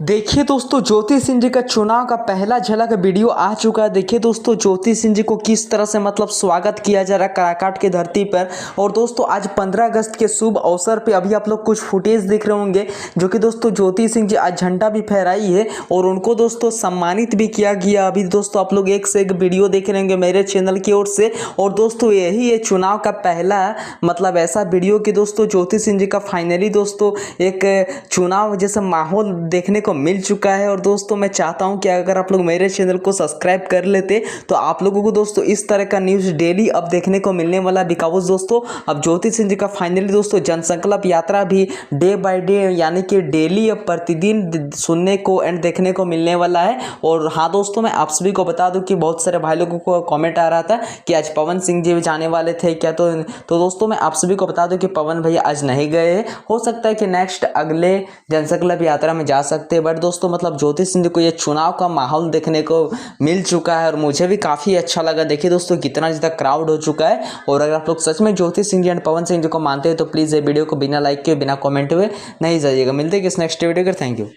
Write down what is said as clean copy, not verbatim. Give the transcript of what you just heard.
देखिए दोस्तों, ज्योति सिंह जी का चुनाव का पहला झलक वीडियो आ चुका है। देखिए दोस्तों, ज्योति सिंह जी को किस तरह से मतलब स्वागत किया जा रहा है काराकाट की धरती पर। और दोस्तों आज 15 अगस्त के शुभ अवसर पे अभी आप लोग कुछ फुटेज देख रहे होंगे, जो कि दोस्तों ज्योति सिंह जी आज झंडा भी फहराई है और उनको दोस्तों सम्मानित भी किया गया। अभी दोस्तों आप लोग एक से एक वीडियो देख रहे होंगे मेरे चैनल की ओर से। और दोस्तों यही है चुनाव का पहला मतलब ऐसा वीडियो कि दोस्तों ज्योति सिंह जी का फाइनली दोस्तों एक चुनाव जैसा माहौल देखने को मिल चुका है। और दोस्तों मैं चाहता हूं कि अगर आप लोग मेरे चैनल को सब्सक्राइब कर लेते तो आप लोगों को दोस्तों इस तरह का न्यूज़ डेली अब देखने को मिलने वाला। बिकॉज दोस्तों अब ज्योति सिंह जी का फाइनली दोस्तों जनसंकल्प यात्रा भी डे बाय डे यानी कि डेली अब प्रतिदिन सुनने को एंड देखने को मिलने वाला है। और हाँ दोस्तों, मैं आप सभी को बता दूं कि बहुत सारे भाई लोगों को कमेंट आ रहा था कि आज पवन सिंह जी भी जाने वाले थे क्या। तो दोस्तों मैं आप सभी को बता दूं कि पवन भैया आज नहीं गए हैं। हो सकता है कि नेक्स्ट अगले जनसंकल्प यात्रा में जा सकते हैं। बट दोस्तों मतलब ज्योति सिंह जी को ये चुनाव का माहौल देखने को मिल चुका है और मुझे भी काफ़ी अच्छा लगा। देखिए दोस्तों कितना ज़्यादा क्राउड हो चुका है। और अगर आप लोग सच में ज्योति सिंह जी एंड पवन सिंह जी को मानते हैं तो प्लीज़ ये वीडियो को बिना लाइक के बिना कमेंट हुए नहीं जाइएगा। मिलते हैं किस नेक्स्ट वीडियो के। Thank you.